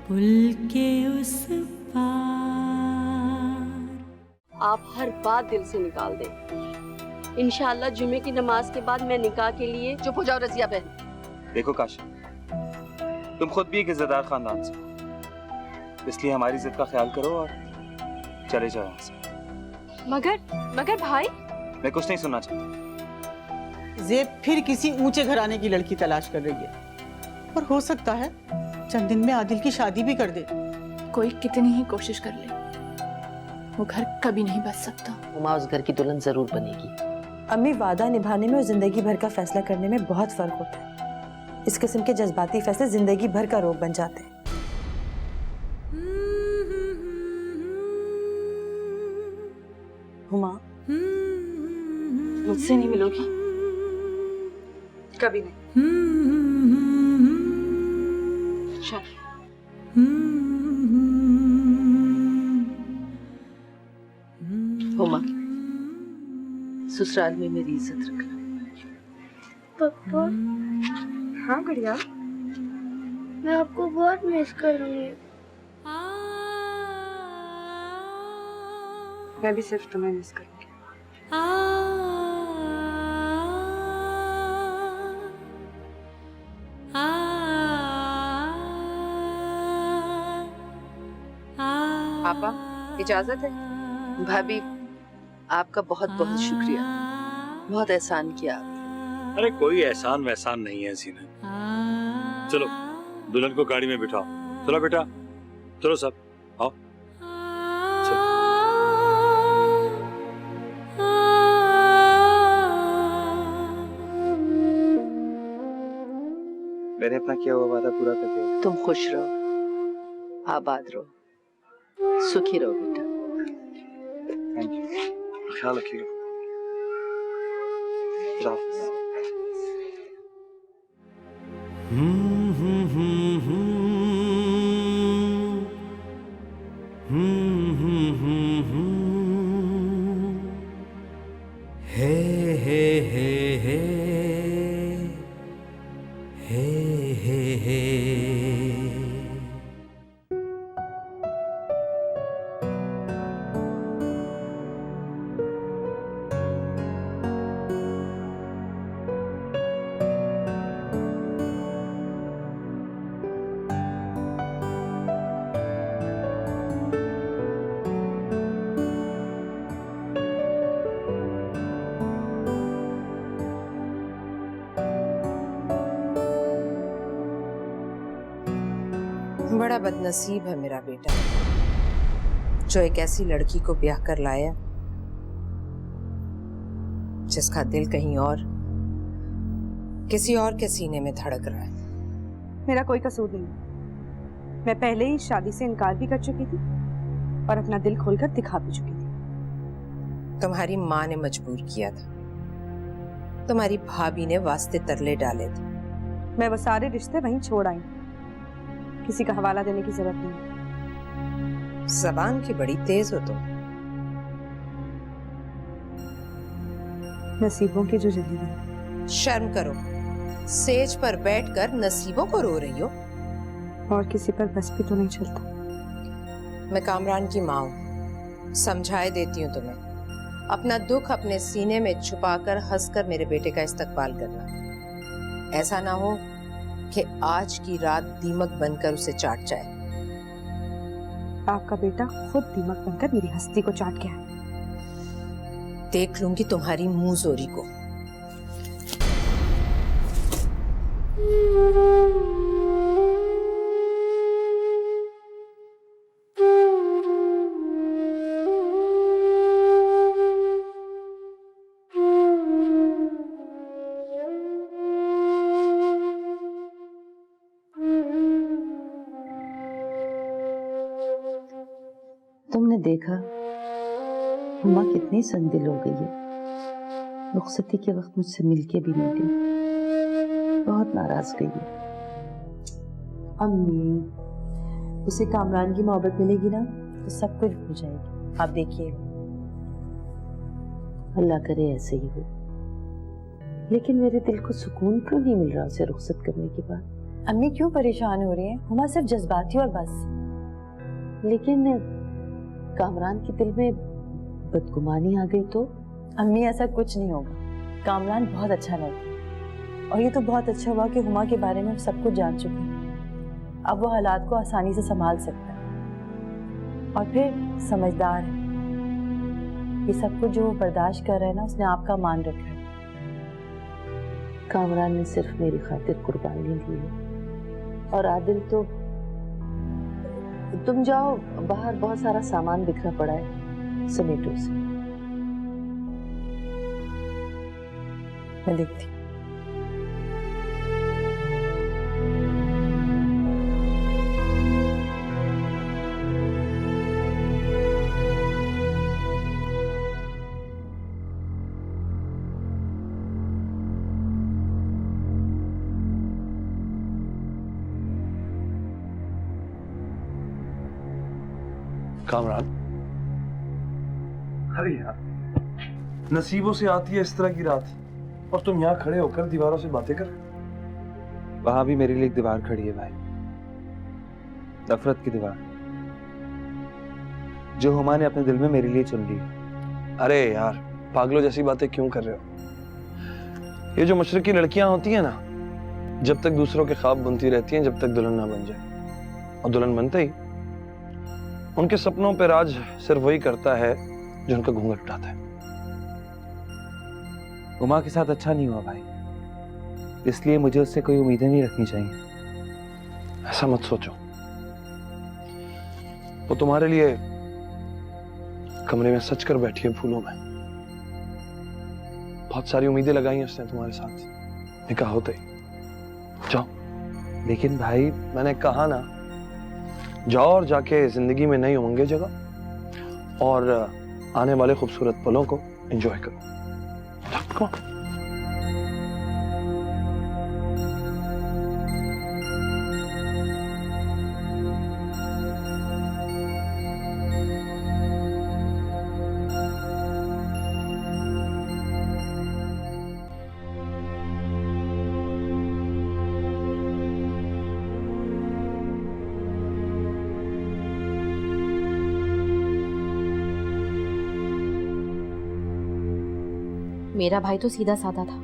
पुल के उस पार। आप हर बात दिल से निकाल दें। इंशाअल्लाह जुमे की नमाज के बाद मैं निकाह के लिए। चुप हो जाओ रजिया बहन। देखो काशी, तुम खुद भी एक इज्जतदार खानदान से, इसलिए हमारी इज्जत का ख्याल करो और चले जाओ यहाँ से। मगर भाई, मैं कुछ नहीं सुनना चाहता। ज़ेब फिर किसी ऊंचे घराने की लड़की तलाश कर रही है और हो सकता है चंद दिन में आदिल की शादी भी कर दे। कोई कितनी ही कोशिश कर ले, वो घर कभी नहीं बच सकता। उमा उस घर की दुल्हन जरूर बनेगी। अम्मी, वादा निभाने में और जिंदगी भर का फैसला करने में बहुत फर्क होता है। इस किस्म के जज्बाती फैसले जिंदगी भर का रोग बन जाते हैं। हुमा, मुझसे नहीं मिलोगी कभी नहीं। अच्छा, हुमा, ससुराल में मेरी इज्जत रखना। पापा, हाँ गुड़िया, मैं आपको बहुत मिस करूंगी। मैं भी सिर्फ तुम्हें मिस करूंगी। पापा, इजाजत है? भाभी, आपका बहुत बहुत शुक्रिया, बहुत एहसान किया आपने। अरे कोई एहसान वहसान नहीं है जीनत। चलो दुल्हन को गाड़ी में बिठाओ। चलो बेटा, चलो सब आओ। चलो। मैंने अपना किया हुआ वादा पूरा कर दिया। तुम खुश रहो, आबाद रहो, सुखी रहो बेटा। थैंक यू, ख्याल रखिएगा। जाओ। हे हे हे हे हे हे हे। बड़ा बदनसीब है मेरा बेटा, जो एक ऐसी लड़की को ब्याह कर लाया जिसका दिल कहीं और, किसी और के सीने में धड़क रहा है। मेरा कोई कसूर नहीं, मैं पहले ही शादी से इनकार भी कर चुकी थी और अपना दिल खोलकर दिखा भी चुकी थी। तुम्हारी माँ ने मजबूर किया था, तुम्हारी भाभी ने वास्ते तरले डाले थे। मैं वो सारे रिश्ते वहीं छोड़ आई, किसी का हवाला देने की जरूरत नहीं। जबान की बड़ी तेज हो तुम। नसीबों की जो जलील। शर्म करो, सेज पर बैठकर नसीबों को रो रही हो। और किसी पर बस भी तो नहीं चलता। मैं कामरान की माँ हूँ, समझाए देती हूँ तुम्हें। अपना दुख अपने सीने में छुपाकर हंसकर मेरे बेटे का इस्तकबाल करना। ऐसा ना हो कि आज की रात दीमक बनकर उसे चाट जाए। आपका बेटा खुद दीमक बनकर मेरी हस्ती को चाट गया है। देख लूंगी तुम्हारी मुंह जोरी को। तुमने देखा हुमा कितनी संदिल हो गई है। रुखसती के वक्त मुझसे मिलके भी नहीं गई, बहुत नाराज गई है। अम्मी, उसे कामरान की मोहब्बत मिलेगी ना तो सब कुछ भूल जाएगी, आप देखिएगा। अल्लाह करे ऐसे ही हो, लेकिन मेरे दिल को सुकून क्यों नहीं मिल रहा उसे रुखसत करने के बाद। अम्मी क्यों परेशान हो रही हैं? हुमा सिर्फ जज्बाती और बस। लेकिन कामरान के दिल में बदगुमानी आ गई तो? अम्मी ऐसा कुछ नहीं होगा, कामरान बहुत अच्छा लड़का है और ये तो बहुत अच्छा हुआ कि हुमा के बारे में हम सब कुछ जान चुके हैं। अब वो हालात को आसानी से संभाल सकता है और फिर समझदार है। ये सब कुछ जो वो बर्दाश्त कर रहा है ना, उसने आपका मान रखा है। कामरान ने सिर्फ मेरी खातिर कुर्बानी ली है और आदिल तो तुम जाओ, बाहर बहुत सारा सामान बिखरा पड़ा है, समेटो उसे। मैं देखती हूँ। कामरान, अरे यार, नसीबों से आती है इस तरह की रात और तुम यहाँ खड़े होकर दीवारों से बातें कर। वहां भी मेरे लिए एक दीवार खड़ी है भाई, नफरत की दीवार, जो हुमा ने अपने दिल में मेरे लिए चुन ली। अरे यार, पागलों जैसी बातें क्यों कर रहे हो? ये जो मशरकी लड़कियां होती हैं ना, जब तक दूसरों के ख्वाब बुनती रहती हैं जब तक दुल्हन ना बन जाए, और दुल्हन बनते ही उनके सपनों पे राज सिर्फ वही करता है जो उनका घूंघट उठाता है। हुमा के साथ अच्छा नहीं हुआ भाई, इसलिए मुझे उससे कोई उम्मीदें नहीं रखनी चाहिए। ऐसा मत सोचो, वो तुम्हारे लिए कमरे में सच कर बैठी है फूलों में। बहुत सारी उम्मीदें लगाई हैं उसने तुम्हारे साथ निकाह होते ही। जाओ। लेकिन भाई, मैंने कहा ना, जाओ और जाके जिंदगी में नई उमंगें जगह और आने वाले खूबसूरत पलों को एंजॉय करो। Come on. मेरा भाई तो सीधा साधा था,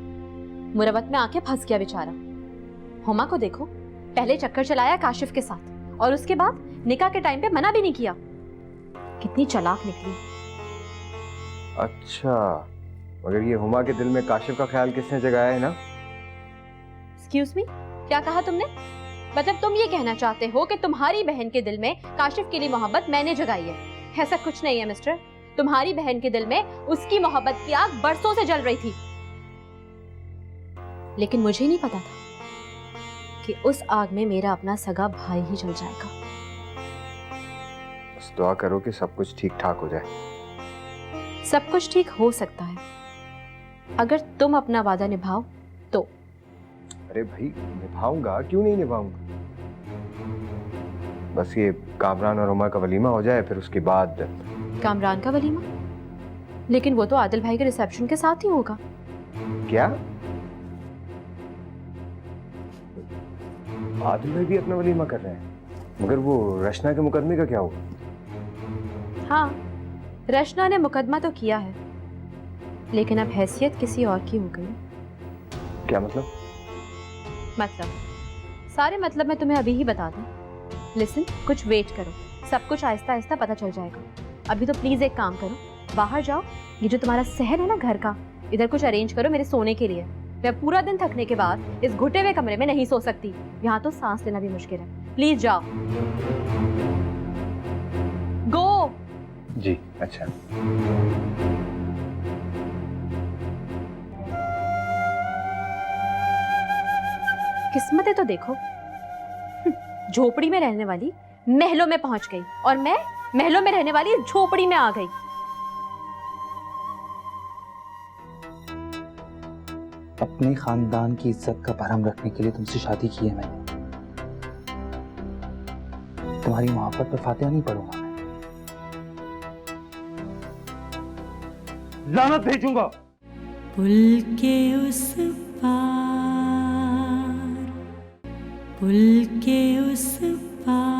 मुरवत में आके फंस गया बेचारा। हुमा को देखो, पहले चक्कर चलाया काशिफ के साथ और उसके बाद निकाह के टाइम पे मना भी नहीं किया। कितनी चालाक निकली। अच्छा, मगर ये हुमा के दिल में काशिफ का ख्याल किसने जगाया है ना? एक्सक्यूज मी, क्या कहा तुमने? मतलब तुम ये कहना चाहते हो कि तुम्हारी बहन के दिल में काशिफ के लिए मोहब्बत मैंने जगाई है? ऐसा कुछ नहीं है मिस्टर, तुम्हारी बहन के दिल में उसकी मोहब्बत की आग बरसों से जल रही थी। लेकिन मुझे नहीं पता था कि उस आग में मेरा अपना सगा भाई ही जल जाएगा। बस दुआ करो कि सब कुछ ठीक ठाक हो जाए। सब कुछ ठीक हो सकता है अगर तुम अपना वादा निभाओ तो। अरे भाई, निभाऊंगा, क्यों नहीं निभाऊंगा। बस ये कामरान और हुमा का वलीमा हो जाए, फिर उसके बाद। कामरान का वलीमा? लेकिन वो तो आदिल भाई के रिसेप्शन के साथ ही होगा। क्या? आदिल भाई भी अपना वलीमा कर रहे हैं, मगर वो रचना के मुकदमे का क्या हुआ? हाँ, रचना ने मुकदमा तो किया है, लेकिन अब हैसियत किसी और की हो गई। क्या मतलब? सारे मतलब मैं तुम्हें अभी ही बता दूं। लिसन, कुछ वेट करो, सब कुछ आहिस्ता आहिस्ता पता चल जाएगा। अभी तो प्लीज एक काम करो, बाहर जाओ, ये जो तुम्हारा सहन है ना घर का, इधर कुछ अरेंज करो मेरे सोने के लिए। मैं पूरा दिन थकने के बाद इस घुटे हुए कमरे में नहीं सो सकती, यहाँ तो सांस लेना भी मुश्किल है। प्लीज जाओ। गो। जी अच्छा। किस्मतें तो देखो, झोपड़ी में रहने वाली महलों में पहुंच गई और मैं महलों में रहने वाली झोपड़ी में आ गई। अपने खानदान की इज्जत का भरम रखने के लिए तुमसे शादी की है मैंने। तुम्हारी मोहब्बत पर फातिहा नहीं पढ़ूंगा मैं। लानत भेजूंगा। पुल के उस पार, पुल के उस पार।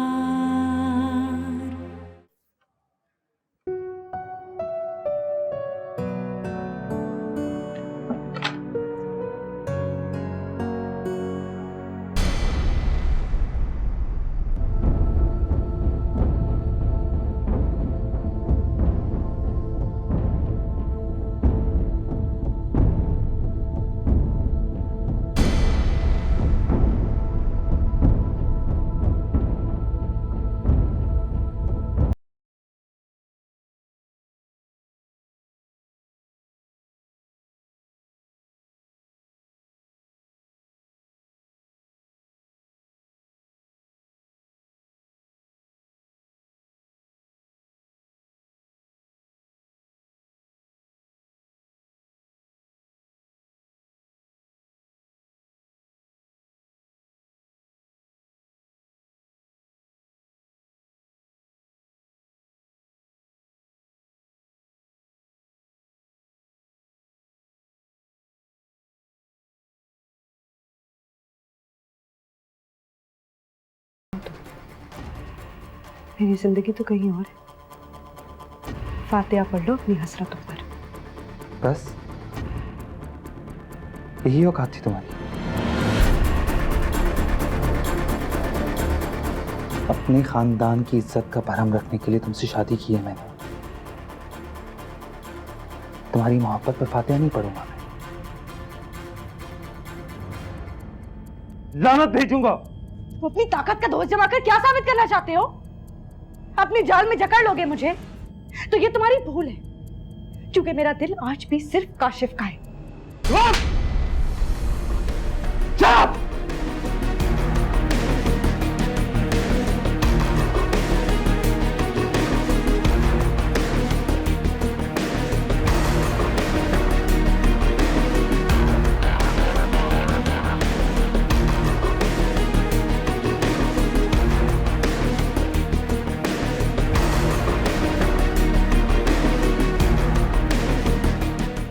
मेरी जिंदगी तो कहीं और है। फातिहा पढ़ लो अपनी हसरतों पर। बस यही औकात थी तुम्हारी? अपने खानदान की इज्जत का भरम रखने के लिए तुमसे शादी की है मैंने। तुम्हारी मोहब्बत पर फातिहा नहीं पढ़ूंगा मैं। लानत भेजूंगा। तुम अपनी ताकत का दोष जमाकर क्या साबित करना चाहते हो? अपनी जाल में जकड़ लोगे मुझे? तो ये तुम्हारी भूल है, क्योंकि मेरा दिल आज भी सिर्फ काशिफ का है।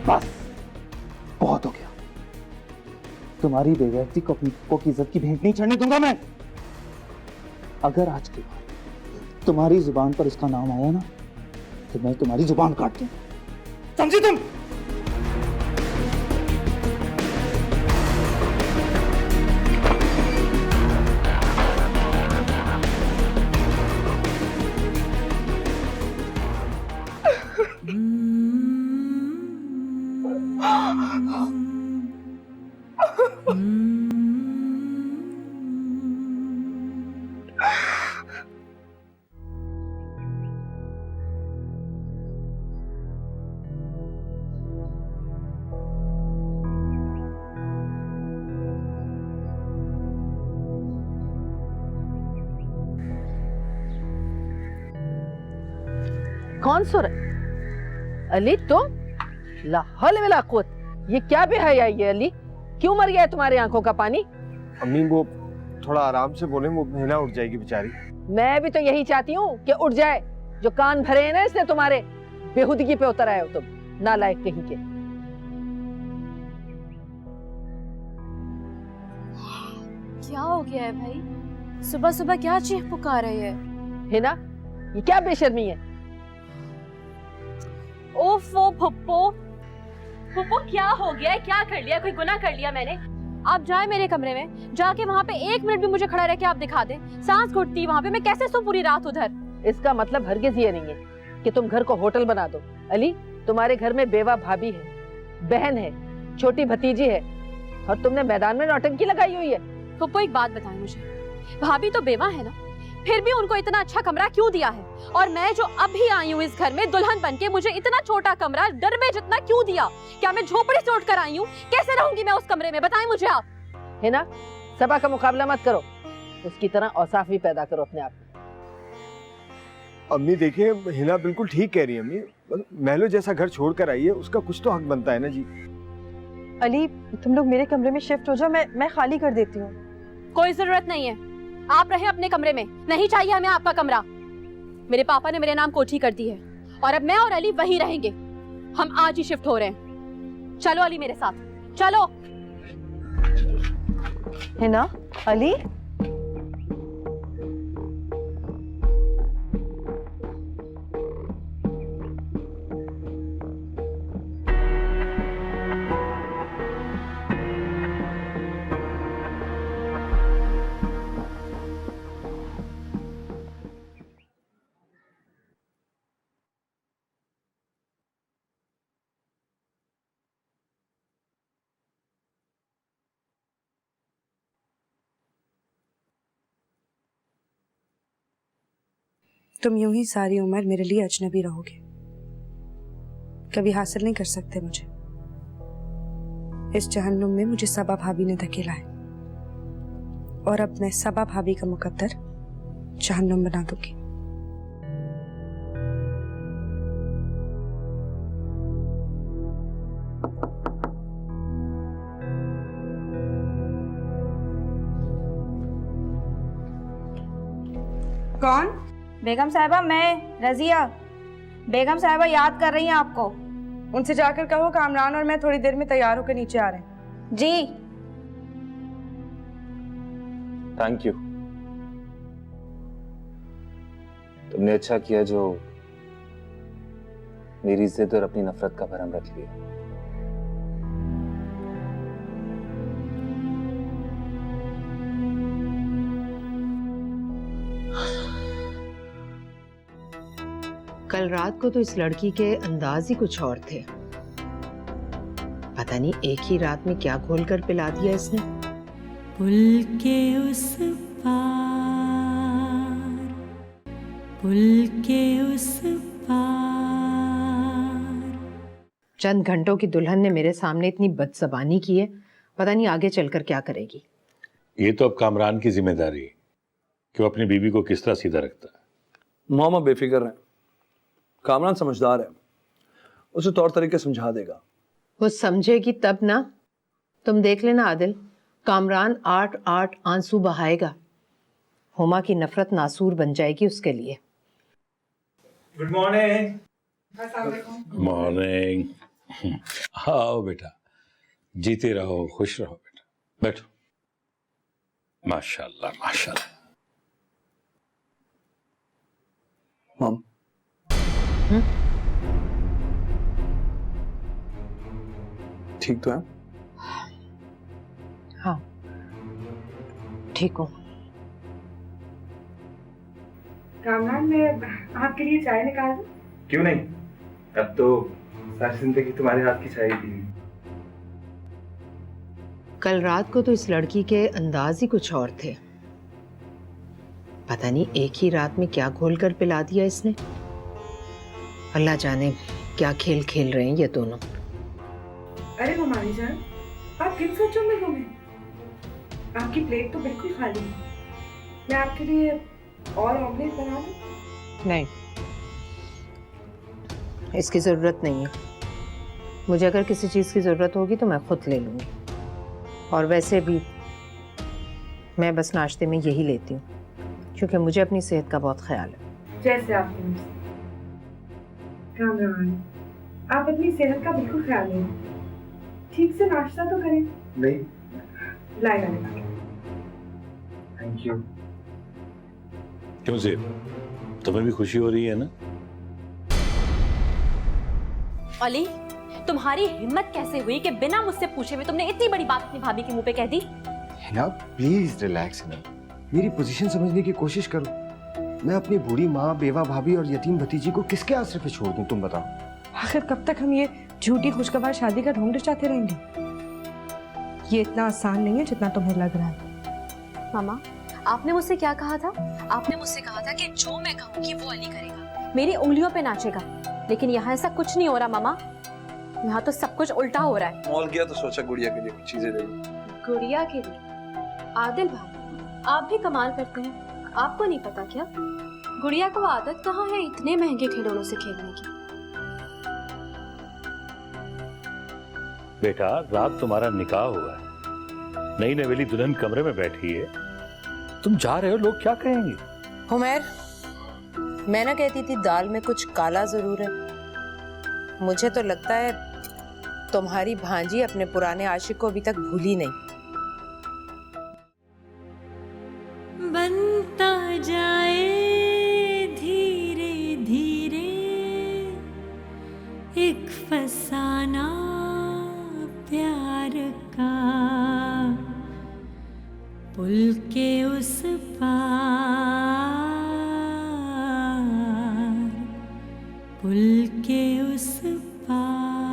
बस बहुत हो गया। तुम्हारी बेइज्जती को अपनी को की इज्जत की भेंट नहीं चढ़ने दूंगा मैं। अगर आज के बाद तुम्हारी जुबान पर उसका नाम आया ना, तो मैं तुम्हारी जुबान काट दूं। समझी तुम? कौन सुर? अली तुम? ला हौल वला कुव्वत, ये क्या बेहया है ये अली? क्यों मर गया है तुम्हारी आंखों का पानी? अम्मी वो थोड़ा आराम से बोले, वो हिना उठ जाएगी बेचारी। मैं भी तो यही चाहती हूँ कि उठ जाए। जो कान भरे हैं ना इसने तुम्हारे, बेहुदगी पे उतर आए हो तुम, नालायक कहीं के। क्या हो गया है भाई? सुबह सुबह क्या चीख पुकार रही है? हिना, ये क्या बेशर्मी है? ओफो फुप्पो, फुप्पो क्या हो गया है? क्या कर लिया? कोई गुनाह कर लिया मैंने? आप जाए मेरे कमरे में, जाके वहाँ पे 1 मिनट भी मुझे खड़ा रह के आप दिखा दे। सांस घुटती वहाँ पे, मैं कैसे सो पूरी रात उधर? इसका मतलब हरगिज ये नहीं है कि तुम घर को होटल बना दो। अली, तुम्हारे घर में बेवा भाभी है, बहन है, छोटी भतीजी है, और तुमने मैदान में नौटंकी लगाई हुई है। फुप्पो एक बात बताएं मुझे, भाभी तो बेवा है ना, फिर भी उनको इतना अच्छा कमरा क्यों दिया है? और मैं जो अभी आई हूँ इस घर में दुल्हन बनके, मुझे इतना छोटा कमरा डरबे जितना क्यों दिया? क्या मैं झोपड़ी से उठ कर आई हूँ? कैसे रहूंगी मैं उस कमरे में? बताएं मुझे आप। है ना, सबा का मुकाबला मत करो, उसकी तरह औसाफ भी पैदा करो अपने आप में। अम्मी देखिए, हिना बिल्कुल ठीक कह रही है अम्मी। महलो जैसा घर छोड़ कर आई है, उसका कुछ तो हक बनता है ना जी। अली, तुम लोग मेरे कमरे में शिफ्ट हो जाओ, मैं खाली कर देती हूँ। कोई जरूरत नहीं है, आप रहे अपने कमरे में, नहीं चाहिए हमें आपका कमरा। मेरे पापा ने मेरे नाम कोठी कर दी है, और अब मैं और अली वहीं रहेंगे। हम आज ही शिफ्ट हो रहे हैं। चलो अली मेरे साथ, चलो। है ना अली? तुम यूं ही सारी उम्र मेरे लिए अजनबी रहोगे, कभी हासिल नहीं कर सकते मुझे। इस जहन्नुम में मुझे सबा भाभी ने धकेला है और अब मैं सबा भाभी का मुकद्दर जहन्नुम बना दूंगी। कौन? बेगम साहिबा, मैं रजिया। बेगम साहिबा याद कर रही हैं आपको। उनसे जाकर कहो कामरान और मैं थोड़ी देर में तैयार होकर नीचे आ रहे हैं। जी। Thank you. तुमने अच्छा किया जो मेरी जिद और अपनी नफरत का भरम रख लिया। कल रात को तो इस लड़की के अंदाज ही कुछ और थे। पता नहीं एक ही रात में क्या घोल कर पिला दिया इसने। पुल के उस पार, पुल के उस पार। चंद घंटों की दुल्हन ने मेरे सामने इतनी बदजबानी की है, पता नहीं आगे चलकर क्या करेगी। ये तो अब कामरान की जिम्मेदारी है कि वो अपनी बीवी को किस तरह सीधा रखता है। मामा बेफिक्र रहे, कामरान समझदार है, उसे तौर तरीके समझा देगा। वो समझेगी तब ना। तुम देख लेना आदिल, कामरान 8-8 आंसू बहाएगा। हुमा की नफरत नासूर बन जाएगी उसके लिए। Good morning. मॉर्निंग। आओ बेटा, जीते रहो, खुश रहो बेटा, बैठो। माशाल्लाह माशाल्लाह। मॉम, ठीक तो है? हाँ ठीक हूँ। कामरान, मैं आपके लिए चाय निकाल दूं? क्यों नहीं, अब तो सारी जिंदगी तुम्हारे हाथ की चाय पी। कल रात को तो इस लड़की के अंदाज ही कुछ और थे। पता नहीं एक ही रात में क्या घोल कर पिला दिया इसने। अल्लाह जाने क्या खेल खेल रहे हैं ये दोनों। अरे ममानी जान, आप किन सोचों में गुम हैं? आपकी प्लेट तो बिल्कुल खाली है। मैं आपके लिए और ऑमलेट बना दूं? नहीं, इसकी जरूरत नहीं है। मुझे अगर किसी चीज की जरूरत होगी तो मैं खुद ले लूंगी। और वैसे भी मैं बस नाश्ते में यही लेती हूँ, क्योंकि मुझे अपनी सेहत का बहुत ख्याल है। जैसे आपकी मर्जी। कामरान, आप अपनी सेहत का बिल्कुल ख्याल लें। ठीक से नाश्ता तो करें। नहीं। लाएगा। Thank you. क्यों ज़ेब, तुम्हें भी खुशी हो रही है ना? अली, तुम्हारी हिम्मत कैसे हुई कि बिना मुझसे पूछे हुए तुमने इतनी बड़ी बात अपनी भाभी के मुंह पे कह दी? हिना प्लीज रिलैक्स हिना, मेरी पोजीशन समझने की कोशिश करो। मैं अपनी बूढ़ी माँ, बेवा भाभी और यतीम भतीजी को किसके आसरे पे छोड़ दूं, तुम बताओ। आखिर कब तक हम ये झूठी खुशगवार शादी का ढोंग रचाते रहेंगे? ये इतना आसान नहीं है जितना तुम्हें लग रहा है। मामा, आपने मुझसे क्या कहा था? आपने मुझसे कहा था कि जो मैं कहूँगी वो अली करेगा, मेरी उंगलियों पे नाचेगा। लेकिन यहाँ ऐसा कुछ नहीं हो रहा मामा, यहाँ तो सब कुछ उल्टा हो रहा है। मॉल गया तो सोचा गुड़िया के लिए कुछ चीजें ले लूं। गुड़िया के लिए? आदिल भाई, आप भी कमाल करते हैं। आपको नहीं पता क्या, गुड़िया को आदत कहाँ है इतने महंगे खिलौनों से खेलने की। बेटा, रात तुम्हारा निकाह हुआ है, नई नवेली दुल्हन कमरे में बैठी है, तुम जा रहे हो, लोग क्या कहेंगे? हुमैर, मैं ना कहती थी दाल में कुछ काला जरूर है। मुझे तो लगता है तुम्हारी भांजी अपने पुराने आशिक को अभी तक भूली नहीं। बनता जाए धीरे धीरे एक फसाना प्यार का, पुल के उस पार, पुल के उस पार।